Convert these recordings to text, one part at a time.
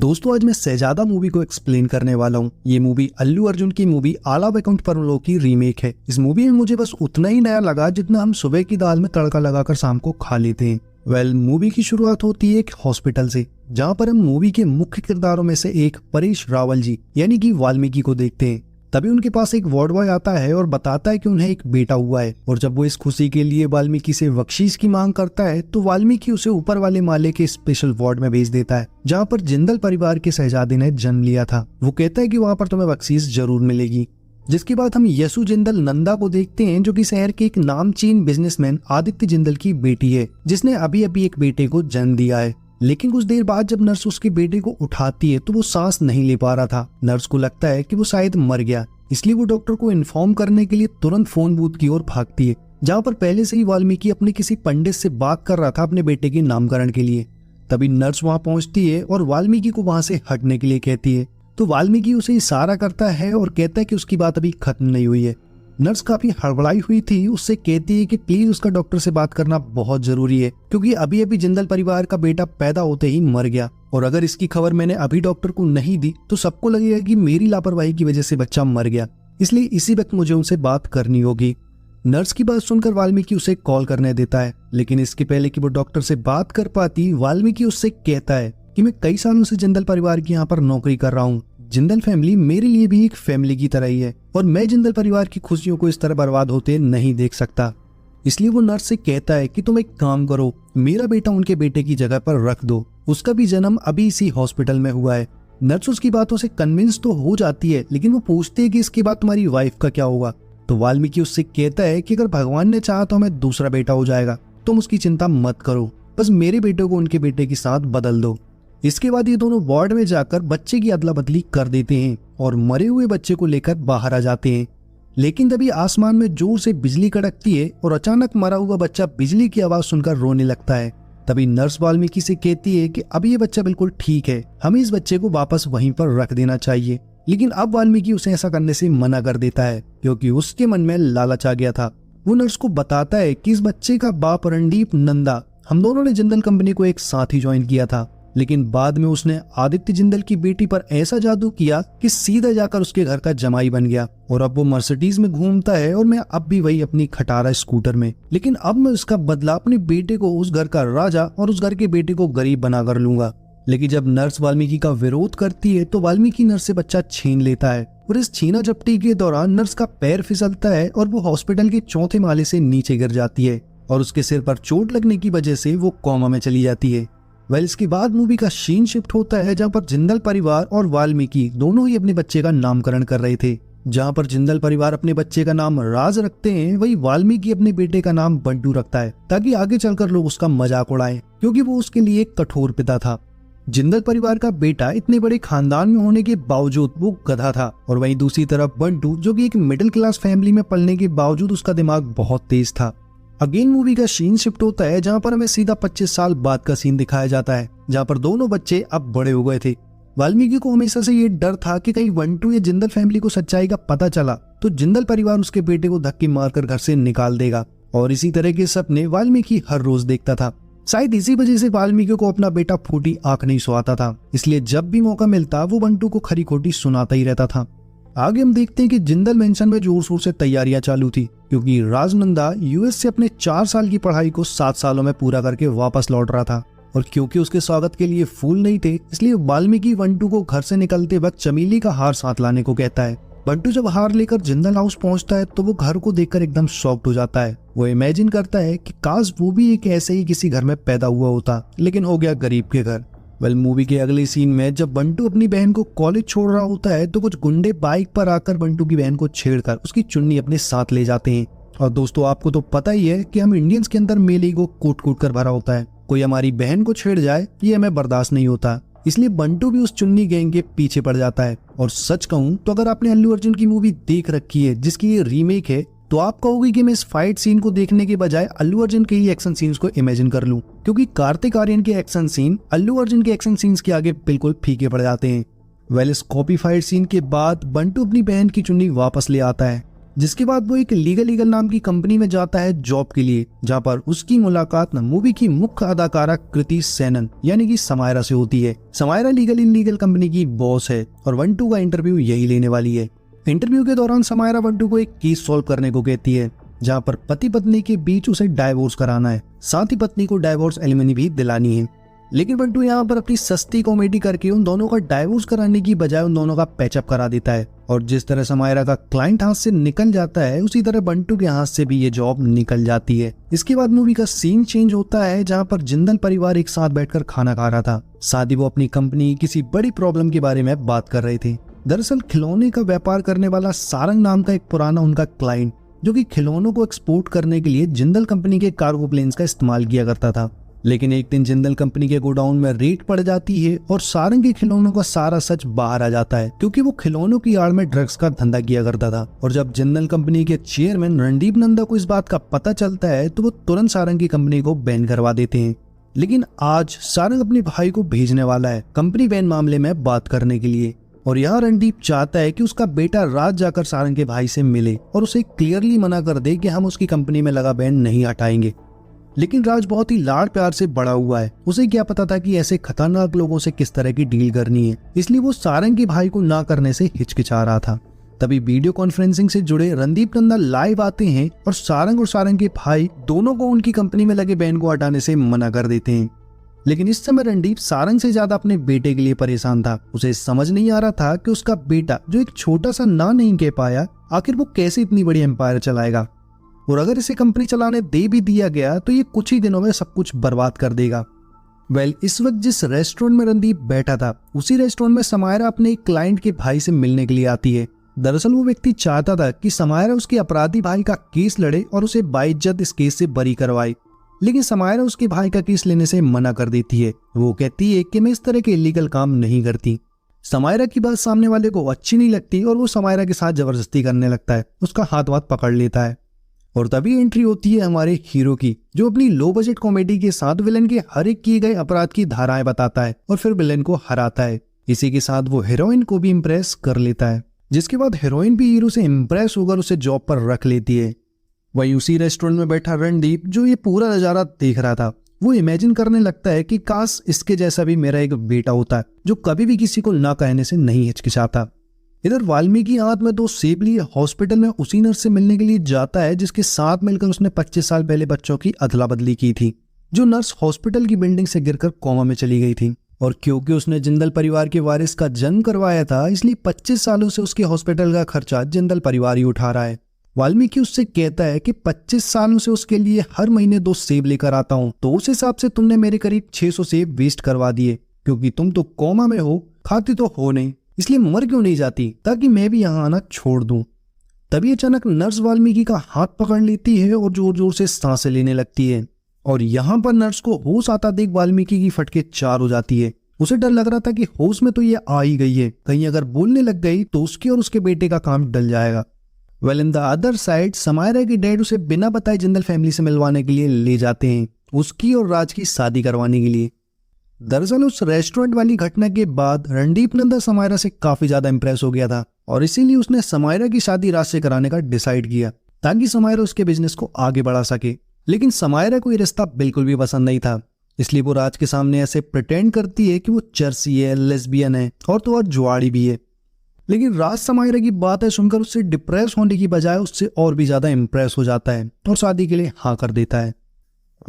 दोस्तों आज मैं शहजादा मूवी को एक्सप्लेन करने वाला हूँ। ये मूवी अल्लू अर्जुन की मूवी आला वैकुंठ परलोक की रीमेक है। इस मूवी में मुझे बस उतना ही नया लगा जितना हम सुबह की दाल में तड़का लगाकर शाम को खा लेते हैं। मूवी की शुरुआत होती है एक हॉस्पिटल से, जहाँ पर हम मूवी के मुख्य किरदारों में से एक परेश रावल जी यानी कि वाल्मीकि को देखते हैं। तभी उनके पास एक वार्ड बॉय आता है और बताता है कि उन्हें एक बेटा हुआ है, और जब वो इस खुशी के लिए वाल्मीकि से बख्शीश की मांग करता है तो वाल्मीकि उसे ऊपर वाले माले के स्पेशल वार्ड में भेज देता है, जहाँ पर जिंदल परिवार के शहजादे ने जन्म लिया था। वो कहता है कि वहाँ पर तुम्हें बख्शीश जरूर मिलेगी। जिसके बाद हम यसु जिंदल नंदा को देखते हैं, जो कि शहर के एक नामचीन बिजनेसमैन आदित्य जिंदल की बेटी है, जिसने अभी अभी एक बेटे को जन्म दिया है। लेकिन कुछ देर बाद जब नर्स उसके बेटे को उठाती है तो वो सांस नहीं ले पा रहा था। नर्स को लगता है कि वो शायद मर गया, इसलिए वो डॉक्टर को इन्फॉर्म करने के लिए तुरंत फोन बूथ की ओर भागती है, जहाँ पर पहले से ही वाल्मीकि अपने किसी पंडित से बात कर रहा था अपने बेटे के नामकरण के लिए। तभी नर्स वहाँ पहुँचती है और वाल्मीकि को वहाँ से हटने के लिए कहती है, तो वाल्मीकि उसे इशारा करता है और कहता है कि उसकी बात अभी खत्म नहीं हुई है। नर्स काफी हड़बड़ाई हुई थी, उससे कहती है कि प्लीज उसका डॉक्टर से बात करना बहुत जरूरी है, क्योंकि अभी अभी जिंदल परिवार का बेटा पैदा होते ही मर गया, और अगर इसकी खबर मैंने अभी डॉक्टर को नहीं दी तो सबको लगेगा कि मेरी लापरवाही की वजह से बच्चा मर गया, इसलिए इसी वक्त मुझे उनसे बात करनी होगी। नर्स की बात सुनकर वाल्मीकि उसे कॉल करने देता है, लेकिन इसके पहले कि वो डॉक्टर से बात कर पाती, वाल्मीकि उससे कहता है कि मैं कई सालों से जिंदल परिवार की यहाँ पर नौकरी कर रहा हूँ। जिंदल फैमिली मेरे लिए भी एक फैमिली की तरह ही है, और मैं जिंदल परिवार की खुशियों को इस तरह बर्बाद होते नहीं देख सकता। इसलिए वो नर्स से कहता है कि तुम एक काम करो, मेरा बेटा उनके बेटे की जगह पर रख दो, उसका भी जन्म अभी इसी हॉस्पिटल में हुआ है। नर्स उसकी बातों से कन्विंस तो हो जाती है, लेकिन वो पूछती है कि इसके बाद तुम्हारी वाइफ का क्या होगा। तो वाल्मीकि उससे कहता है कि अगर भगवान ने चाहा तो हमें दूसरा बेटा हो जाएगा, तुम उसकी चिंता मत करो, बस मेरे बेटे को उनके बेटे के साथ बदल दो। इसके बाद ये दोनों वार्ड में जाकर बच्चे की अदला बदली कर देते हैं और मरे हुए बच्चे को लेकर बाहर आ जाते हैं। लेकिन तभी आसमान में जोर से बिजली कड़कती है और अचानक मरा हुआ बच्चा बिजली की आवाज सुनकर रोने लगता है। तभी नर्स वाल्मीकि से कहती है कि अब ये बच्चा बिल्कुल ठीक है, हमें इस बच्चे को वापस वहीं पर रख देना चाहिए। लेकिन अब वाल्मीकि उसे ऐसा करने से मना कर देता है, क्योंकि उसके मन में लालच आ गया था। वो नर्स को बताता है कि इस बच्चे का बाप रणदीप नंदा, हम दोनों ने जिंदल कंपनी को एक साथ ही ज्वाइन किया था, लेकिन बाद में उसने आदित्य जिंदल की बेटी पर ऐसा जादू किया कि सीधा जाकर उसके घर का जमाई बन गया, और अब वो मर्सिडीज में घूमता है और मैं अब भी वही अपनी खटारा स्कूटर में। लेकिन अब मैं उसका बदला अपने बेटे को उस घर का राजा और उस घर के बेटे को गरीब बना कर लूंगा। लेकिन जब नर्स वाल्मीकि का विरोध करती है तो वाल्मीकि नर्स से बच्चा छीन लेता है, और इस छीना झपटी के दौरान नर्स का पैर फिसलता है और वो हॉस्पिटल के चौथे माले से नीचे गिर जाती है, और उसके सिर पर चोट लगने की वजह से वो कोमा में चली जाती है। इसके बाद मूवी का सीन शिफ्ट होता है, जहाँ पर जिंदल परिवार और वाल्मीकि दोनों ही अपने बच्चे का नामकरण कर रहे थे। जहाँ पर जिंदल परिवार अपने बच्चे का नाम राज रखते हैं, वही वाल्मीकि अपने बेटे का नाम बंटू रखता है, ताकि आगे चलकर लोग उसका मजाक उड़ाएं, क्योंकि वो उसके लिए एक कठोर पिता था। जिंदल परिवार का बेटा इतने बड़े खानदान में होने के बावजूद वो गधा था, और वहीं दूसरी तरफ बंटू, जो कि एक मिडिल क्लास फैमिली में पलने के बावजूद उसका दिमाग बहुत तेज था। अगेन मूवी का सीन शिफ्ट होता है, जहाँ पर हमें सीधा 25 साल बाद का सीन दिखाया जाता है, जहाँ पर दोनों बच्चे अब बड़े हो गए थे। वाल्मीकि को हमेशा से ये डर था कि कहीं बंटू या जिंदल फैमिली को सच्चाई का पता चला तो जिंदल परिवार उसके बेटे को धक्के मारकर घर से निकाल देगा, और इसी तरह के सपने वाल्मीकि हर रोज देखता था। शायद इसी वजह से वाल्मीकि को अपना बेटा फूटी आंख नहीं सुहाता था, इसलिए जब भी मौका मिलता वो बंटू को खरी खोटी सुनाता ही रहता था। आगे हम देखते हैं कि जिंदल मेंशन में जोर शोर से तैयारियां चालू थी, क्योंकि राजनंदा यूएस से अपने 4 साल की पढ़ाई को 7 सालों में पूरा करके वापस लौट रहा था, और क्योंकि उसके स्वागत के लिए फूल नहीं थे, इसलिए वाल्मीकि बंटू को घर से निकलते वक्त चमेली का हार साथ लाने को कहता है। बंटू जब हार लेकर जिंदल हाउस पहुंचता है तो वो घर को देखकर एकदम शॉक्ड हो जाता है। वो इमेजिन करता है कि काश वो भी एक ऐसे ही किसी घर में पैदा हुआ होता, लेकिन हो गया गरीब के घर। मूवी के अगले सीन में जब बंटू अपनी बहन को कॉलेज छोड़ रहा होता है तो कुछ गुंडे बाइक पर आकर बंटू की बहन को छेड़कर उसकी चुन्नी अपने साथ ले जाते हैं। और दोस्तों आपको तो पता ही है कि हम इंडियंस के अंदर मेल ईगो कूट कूट कर भरा होता है, कोई हमारी बहन को छेड़ जाए ये हमें बर्दाश्त नहीं होता, इसलिए बंटू भी उस चुन्नी गैंग के पीछे पड़ जाता है। और सच कहूं तो अगर आपने अल्लू अर्जुन की मूवी देख रखी है जिसकी ये रीमेक है, तो आप कहोगे कि मैं इस फाइट सीन को देखने के बजाय अल्लू अर्जुन के ही एक्शन सीन्स को इमेजिन कर लूं, क्योंकि कार्तिक आर्यन के एक्शन सीन अल्लू अर्जुन के एक्शन सीन्स के आगे बिल्कुल फीके पड़ जाते हैं। इस कॉपी फाइट सीन के बाद बंटू अपनी बहन की चुन्नी वापस ले आता है, जिसके बाद वो एक लीगल नाम की कंपनी में जाता है जॉब के लिए, जहाँ पर उसकी मुलाकात मूवी की मुख्य अदाकारा कृति सेनन यानी कि समायरा से होती है। समायरा लीगल कंपनी की बॉस है और वंटू का इंटरव्यू यही लेने वाली है। इंटरव्यू के दौरान समायरा वंटू को एक केस सॉल्व करने को कहती है, जहाँ पर पति पत्नी के बीच उसे डाइवोर्स कराना है, साथ ही पत्नी को डाइवोर्स एलिमनी भी दिलानी है। लेकिन बंटू यहाँ पर अपनी सस्ती कॉमेडी करके उन दोनों का डाइवोर्स कराने की बजाय उन दोनों का पैचअप करा देता है। और जिस तरह समायरा का क्लाइंट हाथ से निकल जाता है, उसी तरह बंटू के हाथ से भी ये जॉब निकल जाती है। इसके बाद मूवी का सीन चेंज होता है, जहाँ पर जिंदल परिवार एक साथ बैठकर खाना खा रहा था। साथ ही वो अपनी कंपनी किसी बड़ी प्रॉब्लम के बारे में बात कर रहे थे। दरअसल खिलौने का व्यापार करने वाला सारंग नाम का एक पुराना उनका क्लाइंट, जो कि खिलौनों को एक्सपोर्ट करने के लिए जिंदल कंपनी के कार्गो प्लेन्स का इस्तेमाल किया करता था। लेकिन एक दिन जिंदल कंपनी के गोडाउन में रेड पड़ जाती है और सारंग के खिलौनों का सारा सच बाहर आ जाता है, क्योंकि वो खिलौनों की आड़ में ड्रग्स का धंधा किया करता था। और जब जिंदल कंपनी के चेयरमैन रणदीप नंदा को इस बात का पता चलता है, तो वो तुरंत सारंग की कंपनी को बैन करवा देते हैं। लेकिन आज सारंग अपने भाई को भेजने वाला है कंपनी बैन मामले में बात करने के लिए। और यहाँ रणदीप चाहता है कि उसका बेटा राज जाकर सारंग के भाई से मिले और उसे क्लियरली मना कर दे कि हम उसकी कंपनी में लगा बैन नहीं हटाएंगे। लेकिन राज बहुत ही लाड़ प्यार से बड़ा हुआ है, उसे क्या पता था कि ऐसे खतरनाक लोगों से किस तरह की डील करनी है, इसलिए वो सारंग के भाई को ना करने से हिचकिचा रहा था। तभी वीडियो कॉन्फ्रेंसिंग से जुड़े रणदीप नंदा लाइव आते हैं और सारंग के भाई दोनों को उनकी कंपनी में लगे बैन को हटाने से मना कर देते हैं। लेकिन इस समय रणदीप सारंग से ज्यादा अपने बेटे के लिए परेशान था। उसे समझ नहीं आ रहा था कि उसका बेटा, जो एक छोटा सा ना नहीं कह पाया, आखिर वो कैसे इतनी बड़ी एम्पायर चलाएगा। और अगर इसे कंपनी चलाने दे भी दिया गया तो ये कुछ ही दिनों में सब कुछ बर्बाद कर देगा। इस वक्त जिस रेस्टोरेंट में रणदीप बैठा था, उसी रेस्टोरेंट में समायरा अपने एक क्लाइंट के भाई से मिलने के लिए आती है। दरअसल वो व्यक्ति चाहता था कि समायरा उसके अपराधी भाई का केस लड़े और उसे बाइज्जत इस केस से बरी करवाए। लेकिन समायरा उसके भाई का केस लेने से मना कर देती है। वो कहती है कि मैं इस तरह के इलीगल काम नहीं करती। समायरा की बात सामने वाले को अच्छी नहीं लगती और वो समायरा के साथ जबरदस्ती करने लगता है, उसका हाथ पकड़ लेता है। और तभी एंट्री होती है हमारे हीरो की, जो अपनी लो बजट कॉमेडी के साथ विलेन के हर एक किए गए अपराध की धाराएं बताता है और फिर विलेन को हराता है। इसी के साथ वो हीरोइन को भी इम्प्रेस कर लेता है, जिसके बाद हीरोइन भी हीरो से इम्प्रेस होकर उसे जॉब पर रख लेती है। वहीं उसी रेस्टोरेंट में बैठा रणदीप, जो ये पूरा नजारा देख रहा था, वो इमेजिन करने लगता है कि काश इसके जैसा भी मेरा एक बेटा होता, जो कभी भी किसी को ना कहने से नहीं हिचकिचाता। इधर वाल्मीकि हाथ में 2 सेब लिए हॉस्पिटल में उसी नर्स से मिलने के लिए जाता है, जिसके साथ मिलकर उसने 25 साल पहले बच्चों की अदला बदली की थी, जो नर्स हॉस्पिटल की बिल्डिंग से गिरकर कोमा में चली गई थी। और क्योंकि उसने जिंदल परिवार के वारिस का जन्म करवाया था, इसलिए 25 सालों से उसके हॉस्पिटल का खर्चा जिंदल परिवार ही उठा रहा है। वाल्मीकि उससे कहता है कि 25 सालों से उसके लिए हर महीने 2 सेब लेकर आता हूं, तो उस हिसाब से तुमने मेरे करीब 600 सेब वेस्ट करवा दिए, क्योंकि तुम तो कोमा में हो, खाती तो हो नहीं, इसलिए मर क्यों नहीं जाती ताकि मैं भी यहाँ आना छोड़ दूं। तभी अचानक नर्स वाल्मीकि का हाथ पकड़ लेती है और जोर जोर से सांसें लेने लगती है। और यहाँ पर नर्स को होश आता देख वाल्मीकि की फटके 4 हो जाती है। उसे डर लग रहा था कि होश में तो ये आ ही गई है, कहीं अगर बोलने लग गई तो उसके और उसके बेटे का काम डल जाएगा। In the other side Samaira के डैड उसे बिना बताए जिंदल फैमिली से मिलवाने के लिए ले जाते हैं, उसकी और राज की शादी करवाने के लिए। दरअसल उस रेस्टोरेंट वाली घटना के बाद रणदीप नंदा समायरा से काफी ज्यादा इंप्रेस हो गया था और इसीलिए उसने समायरा की शादी राज से कराने का डिसाइड किया, ताकि समायरा उसके बिजनेस को आगे बढ़ा सके। लेकिन समायरा को ये रिश्ता बिल्कुल भी पसंद नहीं था, इसलिए वो राज के सामने ऐसे प्रिटेंड करती है कि वो चर्सी है, लेस्बियन है और तो और जुआड़ी भी है। लेकिन राज समायरा की बातें सुनकर उससे डिप्रेस होने की बजाय उससे और भी ज्यादा इंप्रेस हो जाता है और शादी के लिए हाँ कर देता है।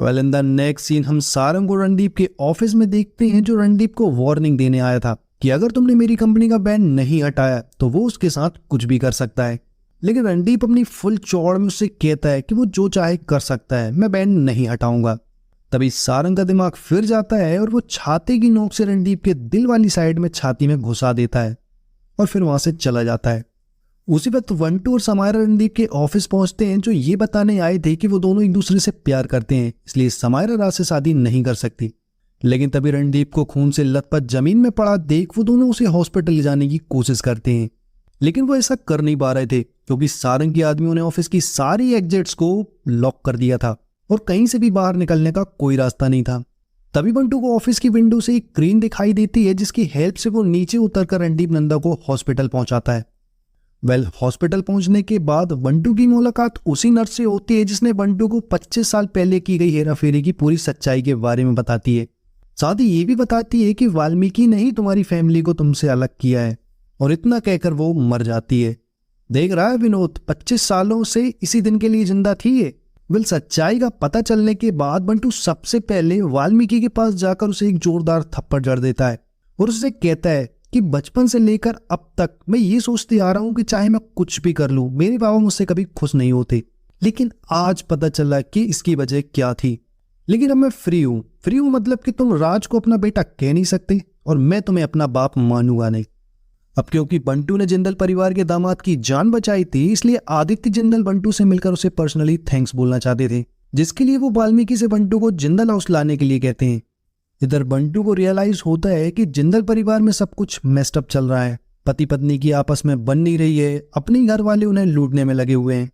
इन द नेक्स्ट सीन हम सारंग को रणदीप के ऑफिस में देखते हैं, जो रणदीप को वार्निंग देने आया था कि अगर तुमने मेरी कंपनी का बैन नहीं हटाया तो वो उसके साथ कुछ भी कर सकता है। लेकिन रणदीप अपनी फुल चौड़ में उससे कहता है कि वो जो चाहे कर सकता है, मैं बैन नहीं हटाऊंगा। तभी सारंग का दिमाग फिर जाता है और वो छाते की नोक से रणदीप के दिल वाली साइड में छाती में घुसा देता है और फिर वहां से चला जाता है। उसी वक्त वंटू और समायरा रणदीप के ऑफिस पहुंचते हैं, जो ये बताने आए थे कि वो दोनों एक दूसरे से प्यार करते हैं, इसलिए समायरा राज से शादी नहीं कर सकती। लेकिन तभी रणदीप को खून से लथपथ जमीन में पड़ा देख वो दोनों उसे हॉस्पिटल ले जाने की कोशिश करते हैं, लेकिन वो ऐसा कर नहीं पा रहे थे क्योंकि सारंग के आदमियों ने ऑफिस की सारी एग्जिट्स को लॉक कर दिया था और कहीं से भी बाहर निकलने का कोई रास्ता नहीं था। तभी बंटू को ऑफिस की विंडो से एक क्रेन दिखाई देती है, जिसकी हेल्प से वो नीचे उतरकर रणदीप नंदा को हॉस्पिटल पहुंचाता है। हॉस्पिटल पहुंचने के बाद बंटू की मुलाकात उसी नर्स से होती है जिसने बंटू को 25 साल पहले की गई हेराफेरी की पूरी सच्चाई के बारे में बताती है। साथ ही ये भी बताती है कि वाल्मीकि ने ही तुम्हारी फैमिली को तुमसे अलग किया है, और इतना कहकर वो मर जाती है। देख रहा है विनोद, 25 सालों से इसी दिन के लिए जिंदा थी ये। सच्चाई का पता चलने के बाद बंटू सबसे पहले वाल्मीकि के पास जाकर उसे एक जोरदार थप्पड़ जड़ देता है और उससे कहता है कि बचपन से लेकर अब तक मैं ये सोचते आ रहा हूं कि चाहे मैं कुछ भी कर लूं, मेरे बाबा मुझसे कभी खुश नहीं होते, लेकिन आज पता चला कि इसकी वजह क्या थी। लेकिन अब मैं फ्री हूं मतलब कि तुम राज को अपना बेटा कह नहीं सकते और मैं तुम्हें अपना बाप मानूंगा नहीं। अब क्योंकि बंटू ने जिंदल परिवार के दामाद की जान बचाई थी, इसलिए आदित्य जिंदल बंटू से मिलकर उसे पर्सनली थैंक्स बोलना चाहते थे, जिसके लिए वो वाल्मीकि से बंटू को जिंदल हाउस लाने के लिए कहते हैं। इधर बंटू को रियलाइज होता है कि जिंदल परिवार में सब कुछ मेस्ड अप चल रहा है, पति पत्नी की आपस में बन नहीं रही है, अपने घर वाले उन्हें लूटने में लगे हुए हैं।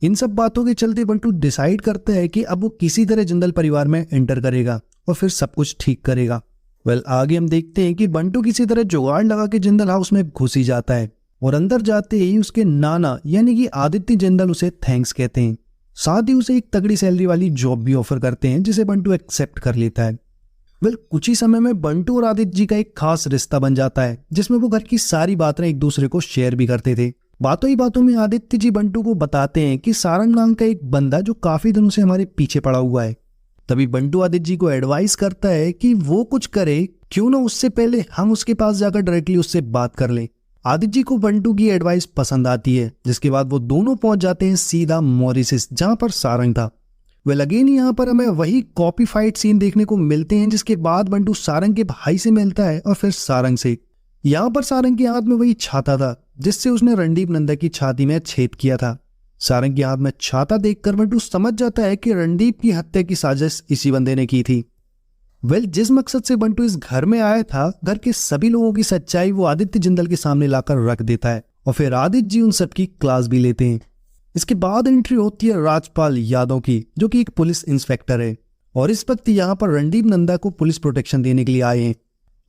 इन सब बातों के चलते बंटू डिसाइड करता है कि अब वो किसी तरह जिंदल परिवार में एंटर करेगा और फिर सब कुछ ठीक करेगा। आगे हम देखते हैं कि बंटू किसी तरह जुगाड़ लगा के जिंदल हाउस में घुस ही जाता है और अंदर जाते ही उसके नाना यानी कि आदित्य जिंदल उसे थैंक्स कहते हैं। साथ ही उसे एक तगड़ी सैलरी वाली जॉब भी ऑफर करते हैं, जिसे बंटू एक्सेप्ट कर लेता है। कुछ ही समय में बंटू और आदित्य जी का एक खास रिश्ता बन जाता है, जिसमें वो घर की सारी बातें एक दूसरे को शेयर भी करते थे। बातों ही बातों में आदित्य जी बंटू को बताते हैं कि सारंग नाम का एक बंदा जो काफी दिनों से हमारे पीछे पड़ा हुआ है। तभी बंटू आदित्य जी को एडवाइस करता है कि वो कुछ करे, क्यों ना उससे पहले हम उसके पास जाकर डायरेक्टली उससे बात कर लें। आदित्य जी को बंटू की एडवाइस पसंद आती है, जिसके बाद वो दोनों पहुंच जाते हैं सीधा मॉरिशस, जहां पर सारंग था। अगेन यहाँ पर हमें वही कॉपी फाइट सीन देखने को मिलते हैं, जिसके बाद बंटू सारंग के भाई से मिलता है और फिर सारंग से। यहाँ पर सारंग के हाथ में वही छाता था जिससे उसने रणदीप नंदा की छाती में छेद किया था। सारंग के हाथ में छाता देखकर बंटू समझ जाता है कि रणदीप की हत्या की साजिश इसी बंदे ने की थी। जिस मकसद से बंटू इस घर में आया था, घर के सभी लोगों की सच्चाई वो आदित्य जिंदल के सामने लाकर रख देता है और फिर आदित्य जी उन सबकी क्लास भी लेते हैं। इसके बाद एंट्री होती है राजपाल यादव की, जो कि एक पुलिस इंस्पेक्टर है, और इस वक्त यहाँ पर रणदीप नंदा को पुलिस प्रोटेक्शन देने के लिए आए हैं।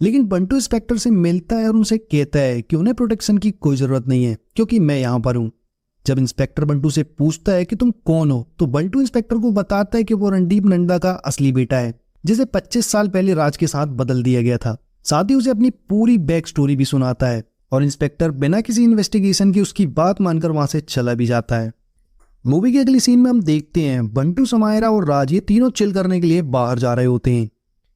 लेकिन बंटू इंस्पेक्टर से मिलता है और उनसे कहता है कि उन्हें प्रोटेक्शन की कोई जरूरत नहीं है, क्योंकि मैं यहाँ पर हूँ। जब इंस्पेक्टर बंटू से पूछता है कि तुम कौन हो, तो बंटू इंस्पेक्टर को बताता है कि वो रणदीप नंदा का असली बेटा है, जिसे 25 साल पहले राज के साथ बदल दिया गया था। साथ ही उसे अपनी पूरी बैक स्टोरी भी सुनाता है और इंस्पेक्टर बिना किसी इन्वेस्टिगेशन की उसकी बात मानकर वहां से चला भी जाता है। मूवी के अगली सीन में हम देखते हैं बंटू, समायरा और राज ये तीनों चिल करने के लिए बाहर जा रहे होते हैं।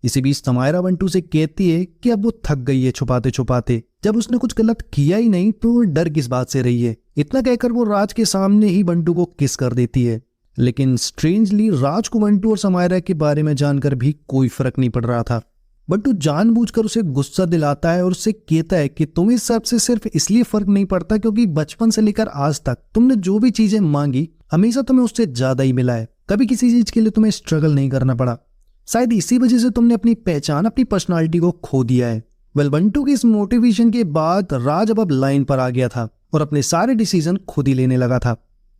इसी बीच समायरा बंटू से कहती है कि अब वो थक गई है छुपाते छुपाते, जब उसने कुछ गलत किया ही नहीं तो डर किस बात से रही है। इतना कहकर वो राज के सामने ही बंटू को किस कर देती है। लेकिन स्ट्रेंजली राज को बंटू और समायरा के बारे में जानकर भी कोई फर्क नहीं पड़ रहा था। बंटू जानबूझकर उसे गुस्सा दिलाता है और उससे कहता है कि तुम्हें इस सबसे सिर्फ इसलिए फर्क नहीं पड़ता क्योंकि बचपन से लेकर आज तक तुमने जो भी चीजें मांगी हमेशा तुम्हें उससे ज्यादा ही मिला है, कभी किसी चीज के लिए तुम्हें स्ट्रगल नहीं करना पड़ा। शायद इसी वजह से तुमने अपनी पहचान, अपनी पर्सनालिटी को खो दिया है। बंटू की इस मोटिवेशन के बाद राज अब लाइन पर आ गया था और अपने सारे डिसीजन खुद ही लेने लगा था,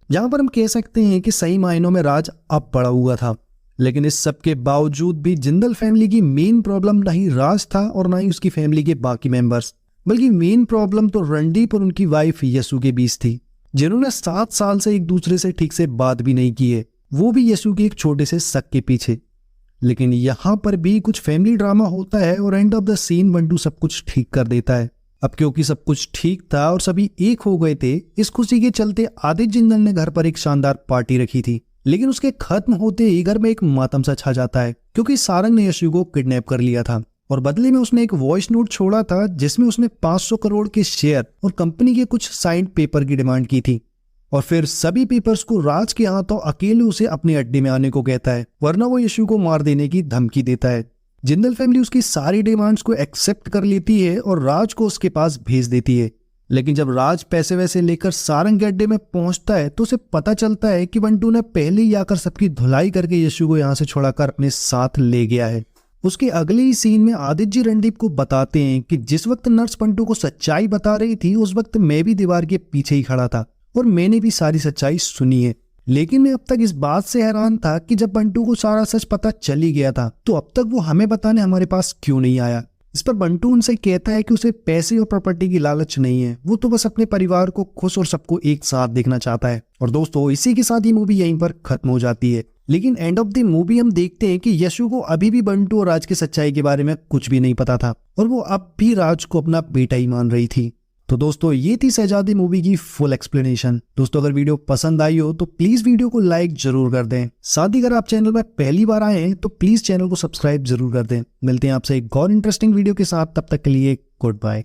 जहां पर हम कह सकते हैं कि सही मायनों में राज अब पड़ा हुआ था। लेकिन इस सब के बावजूद भी जिंदल फैमिली की मेन प्रॉब्लम ना ही राज था और ना ही उसकी फैमिली के बाकी मेंबर्स, बल्कि मेन प्रॉब्लम तो रणदीप और उनकी वाइफ यसु के बीच थी, जिन्होंने 7 साल से एक दूसरे से ठीक से बात भी नहीं की है, वो भी यसु के एक छोटे से शक के पीछे। लेकिन यहाँ पर भी कुछ फैमिली ड्रामा होता है और end of the scene Bantu सब कुछ ठीक कर देता है। अब क्योंकि सब कुछ ठीक था और सभी एक हो गए थे, इस खुशी के चलते आदित्य जिंदल ने घर पर एक शानदार पार्टी रखी थी। लेकिन उसके खत्म होते ही घर में एक मातम सा छा जाता है, क्योंकि सारंग ने यशु को किडनैप कर लिया था और बदले में उसने एक वॉइस नोट छोड़ा था जिसमें उसने 500 करोड़ के शेयर और कंपनी के कुछ साइंड पेपर की डिमांड की थी। और फिर सभी पेपर्स को राज के हाथों अकेले उसे अपने अड्डे में आने को कहता है, वरना वो यशु को मार देने की धमकी देता है। जिंदल फैमिली उसकी सारी डिमांड्स को एक्सेप्ट कर लेती है और राज को उसके पास भेज देती है। लेकिन जब राज पैसे वैसे लेकर सारंग के अड्डे में पहुंचता है तो उसे पता चलता है कि बंटू ने पहले ही आकर सबकी धुलाई करके यशु को यहाँ से छुड़ाकर अपने साथ ले गया है। उसके अगले ही सीन में आदित्य जी रणदीप को बताते हैं कि जिस वक्त नर्स बंटू को सच्चाई बता रही थी उस वक्त मैं भी दीवार के पीछे ही खड़ा था और मैंने भी सारी सच्चाई सुनी है। लेकिन मैं अब तक इस बात से हैरान था कि जब बंटू को सारा सच पता चल ही गया था तो अब तक वो हमें बताने हमारे पास क्यों नहीं आया। इस पर बंटू उनसे कहता है कि उसे पैसे और प्रॉपर्टी की लालच नहीं है, वो तो बस अपने परिवार को खुश और सबको एक साथ देखना चाहता है। और दोस्तों इसी के साथ ये मूवी यहीं पर खत्म हो जाती है। लेकिन एंड ऑफ द मूवी हम देखते हैं कि यशु को अभी भी बंटू और राज की सच्चाई के बारे में कुछ भी नहीं पता था और वो अब भी राज को अपना बेटा ही मान रही थी। तो दोस्तों ये थी शहजादी मूवी की फुल एक्सप्लेनेशन। दोस्तों अगर वीडियो पसंद आई हो तो प्लीज वीडियो को लाइक जरूर कर दें। साथ ही अगर आप चैनल में पहली बार आए हैं तो प्लीज चैनल को सब्सक्राइब जरूर कर दें। मिलते हैं आपसे एक और इंटरेस्टिंग वीडियो के साथ, तब तक के लिए गुड बाय।